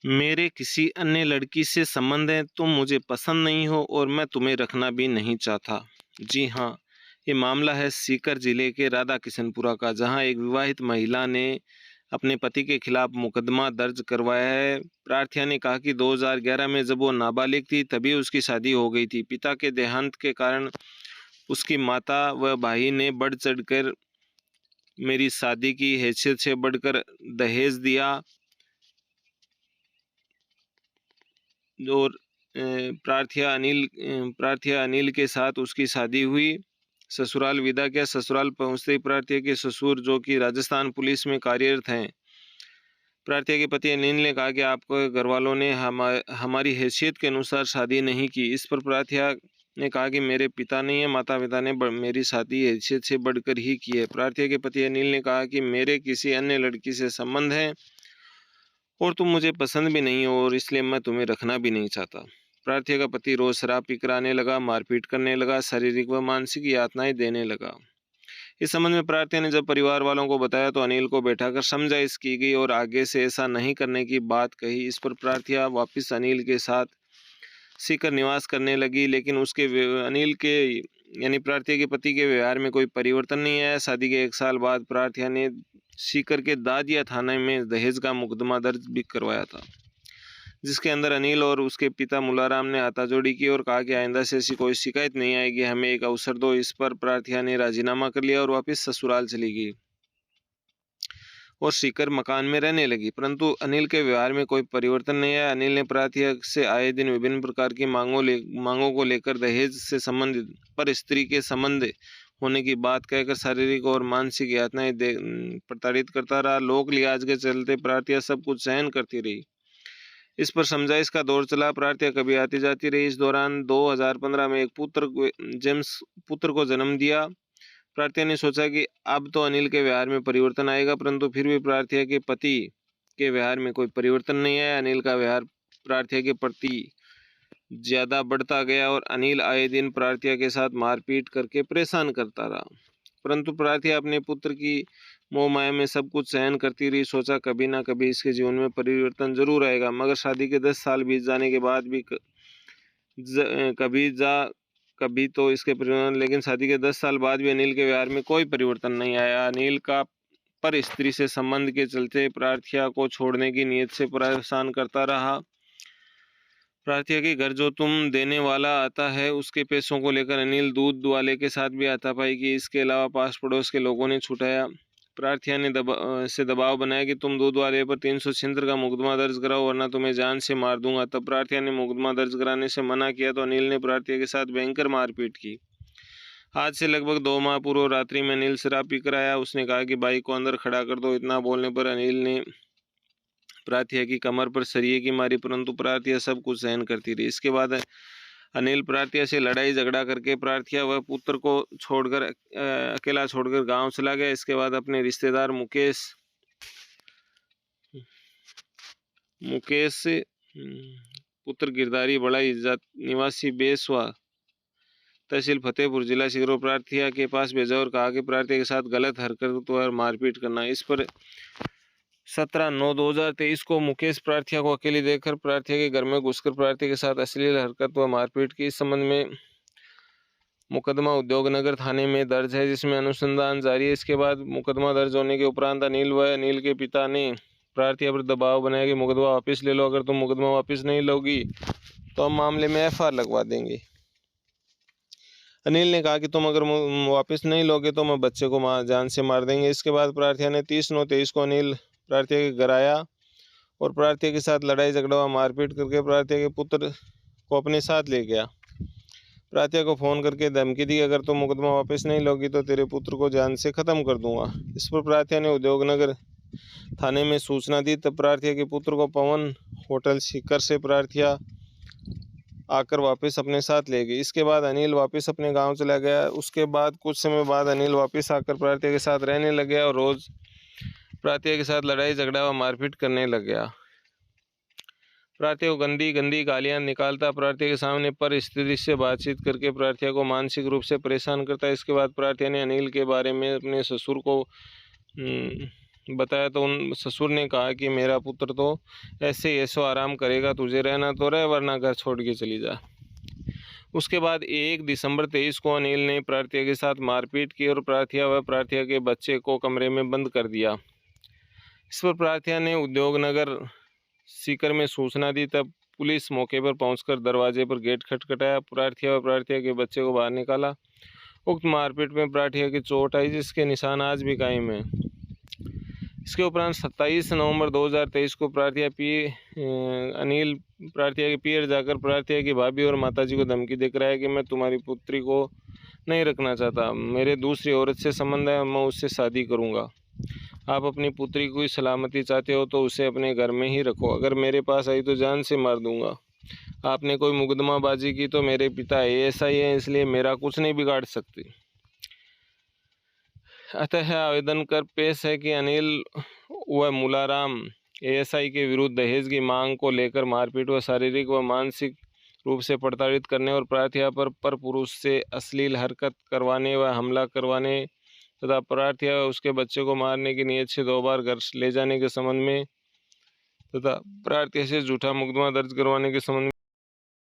मेरे किसी अन्य लड़की से संबंध है, तुम मुझे पसंद नहीं हो और मैं तुम्हें रखना भी नहीं चाहता। जी हाँ, ये मामला है सीकर जिले के राधा किशनपुरा का, जहां एक विवाहित महिला ने अपने पति के खिलाफ मुकदमा दर्ज करवाया है। प्रार्थिया ने कहा कि 2011 में जब वो नाबालिग थी तभी उसकी शादी हो गई थी। पिता के देहांत के कारण उसकी माता व भाई ने बढ़ चढ़कर मेरी शादी की हैसियत से बढ़कर दहेज दिया और प्रार्थिया अनिल के साथ उसकी शादी हुई। ससुराल विदा किया। ससुराल पहुंचते ही प्रार्थिया के ससुर, जो कि राजस्थान पुलिस में कार्यरत हैं, प्रार्थिया के पति अनिल ने कहा कि आपके घर वालों ने हमारी हैसियत के अनुसार शादी नहीं की। इस पर प्रार्थिया ने कहा कि मेरे पिता नहीं है, माता पिता ने मेरी शादी हैसियत से बढ़कर ही की है। प्रार्थिया के पति अनिल ने कहा कि मेरे किसी अन्य लड़की से संबंध है और तुम मुझे पसंद भी नहीं हो और इसलिए मैं तुम्हें रखना भी नहीं चाहता। प्रार्थिया का पति रोज शराब पीकर आने लगा, मारपीट करने लगा, शारीरिक व मानसिक यातनाएं देने लगा। इस संबंध में प्रार्थिया ने जब परिवार वालों को बताया तो अनिल को बैठाकर समझाइश की गई और आगे से ऐसा नहीं करने की बात कही। इस पर प्रार्थिया वापस अनिल के साथ सीकर निवास करने लगी, लेकिन अनिल के यानी प्रार्थिया के पति के व्यवहार में कोई परिवर्तन नहीं आया। शादी के 1 साल बाद प्रार्थिया ने सीकर के दादिया थाने में दहेज का मुकदमा दर्ज भी करवाया था, जिसके अंदर अनिल और उसके पिता मुलाराम ने हाथाजोड़ी की और कहा कि आइंदा से ऐसी कोई शिकायत नहीं आएगी, हमें एक अवसर दो। इस पर प्रार्थिया ने राजीनामा कर लिया और वापस ससुराल चली गई और सीकर मकान में रहने लगी। परंतु अनिल के व्यवहार में कोई परिवर्तन नहीं आया। अनिल ने प्रार्थिया से आए दिन विभिन्न प्रकार की मांगों को लेकर दहेज से संबंधित पर स्त्री के संबंध होने की बात कहकर शारीरिक और मानसिक यातनाएं प्रताड़ित करता रहा। लोक लिहाज के चलते प्रार्थिया सब कुछ सहन करती रही। इस पर समझाइश का दौर चला। प्रार्थिया कभी आती जाती रही। इस दौरान 2015 में एक जेम्स पुत्र को जन्म दिया। प्रार्थिया ने सोचा कि अब तो अनिल के व्यवहार में परिवर्तन आएगा, परंतु फिर भी प्रार्थिया के पति के व्यवहार में कोई परिवर्तन नहीं आया। अनिल का व्यवहार प्रार्थिया के प्रति ज्यादा बढ़ता गया और अनिल आए दिन प्रार्थिया के साथ मारपीट करके परेशान करता रहा। परंतु प्रार्थिया अपने पुत्र की मोह माया में सब कुछ सहन करती रही। सोचा कभी ना कभी इसके जीवन में परिवर्तन जरूर आएगा, मगर शादी के 10 साल बीत जाने के बाद भी कभी तो इसके परिवर्तन, लेकिन शादी के 10 साल बाद भी अनिल के व्यवहार में कोई परिवर्तन नहीं आया। अनिल का पर स्त्री से संबंध के चलते प्रार्थिया को छोड़ने की नीयत से परेशान करता रहा। प्रार्थिया के घर जो तुम देने वाला आता है उसके पैसों को लेकर अनिल दूध वाले के साथ भी हाथापाई की। इसके अलावा पास पड़ोस के लोगों ने छुटाया। प्रार्थिया ने दबाव बनाया कि तुम दूध वाले पर 376 का मुकदमा दर्ज कराओ वरना तुम्हें जान से मार दूंगा। तब प्रार्थिया ने मुकदमा दर्ज कराने से मना किया तो अनिल ने प्रार्थिया के साथ भयंकर मारपीट की। आज से लगभग 2 माह पूर्व रात्रि में अनिल शराब पीकर आया। उसने कहा कि बाइक को अंदर खड़ा कर दो। इतना बोलने पर अनिल ने प्रार्थिया की कमर पर सरिये की मारी, परंतु प्रार्थिया सब कुछ सहन करती रही। इसके बाद अनिल प्रार्थिया से लड़ाई झगड़ा करके प्रार्थिया व पुत्र को छोड़कर अकेला छोड़कर गांव चला गया। इसके बाद अपने रिश्तेदार मुकेश पुत्र गिरधारी बड़ा इज्जत निवासी बेसवा तहसील फतेहपुर जिला सीकर प्रार्थिया के पास भेजा और कहा कि प्रार्थिया के साथ गलत हरकत और मारपीट करना। इस पर 17/9/2023 को मुकेश प्रार्थिया को अकेली देखकर प्रार्थिया के घर में घुसकर प्रार्थिया के साथ अश्लील हरकत व मारपीट की। इस संबंध में मुकदमा उद्योगनगर थाने में दर्ज है, जिसमें अनुसंधान जारी है। इसके बाद मुकदमा दर्ज होने के उपरांत अनिल व अनिल के पिता ने प्रार्थिया पर दबाव बनाया कि मुकदमा वापस ले लो, अगर तुम मुकदमा वापस नहीं लोगी तो हम मामले में FIR लगवा देंगे। अनिल ने कहा कि तुम अगर वापस नहीं लोगे तो मैं बच्चे को जान से मार देंगे। इसके बाद प्रार्थिया ने 30/9/23 को अनिल प्रार्थिया के घर आया और प्रार्थिया के साथ लड़ाई झगड़ा व मारपीट करके प्रार्थिया के पुत्र को अपने साथ ले गया। प्रार्थिया को फोन करके धमकी दी, अगर तुम मुकदमा वापस नहीं लोगी तो तेरे पुत्र को जान से खत्म कर दूंगा। इस पर प्रार्थिया ने उद्योगनगर थाने में सूचना दी। तब प्रार्थिया के पुत्र को पवन होटल सीकर से प्रार्थिया आकर वापस अपने साथ ले गई। इसके बाद अनिल वापस अपने गांव चला गया। उसके बाद कुछ समय बाद अनिल वापस आकर प्रार्थिया के साथ रहने लग गया और रोज प्रार्थिया के साथ लड़ाई झगड़ा व मारपीट करने लग गया। प्रार्थिया को गंदी गंदी गालियां निकालता, प्रार्थिया के सामने पर स्त्री से बातचीत करके प्रार्थिया को मानसिक रूप से परेशान करता। इसके बाद प्रार्थिया ने अनिल के बारे में अपने ससुर को बताया तो उन ससुर ने कहा कि मेरा पुत्र तो ऐसे ही ऐसो आराम करेगा, तुझे रहना तो रह वरना घर छोड़ के चली जा। उसके बाद 1 दिसंबर 23 को अनिल ने प्रार्थया के साथ मारपीट की और प्रार्थया व प्रार्थया के बच्चे को कमरे में बंद कर दिया। इस पर प्रार्थया ने उद्योगनगर सीकर में सूचना दी। तब पुलिस मौके पर पहुंचकर दरवाजे पर गेट खटखटाया। प्रार्थया व प्रार्थया के बच्चे को बाहर निकाला। उक्त मारपीट में प्रार्थया की चोट आई, जिसके निशान आज भी कायम हैं। इसके उपरांत 27 नवंबर 2023 को अनिल प्रार्थया के पियर जाकर प्रार्थया की भाभी और माताजी को धमकी देकर आया कि मैं तुम्हारी पुत्री को नहीं रखना चाहता, मेरे दूसरी औरत से संबंध है, मैं उससे शादी करूंगा। आप अपनी पुत्री की सलामती चाहते हो तो उसे अपने घर में ही रखो, अगर मेरे पास आई तो जान से मार दूंगा। आपने कोई मुकदमाबाजी की तो मेरे पिता ASI हैं, इसलिए मेरा कुछ नहीं बिगाड़ सकती। अतः आवेदन कर पेश है कि अनिल व मुलाराम ASI के विरुद्ध दहेज की मांग को लेकर मारपीट व शारीरिक व मानसिक रूप से प्रताड़ित करने और प्रार्थया पर पुरुष से अश्लील हरकत करवाने व हमला करवाने तथा प्रार्थया व उसके बच्चे को मारने की नीयत से 2 बार घर ले जाने के संबंध में तथा प्रार्थया से झूठा मुकदमा दर्ज करवाने के संबंध में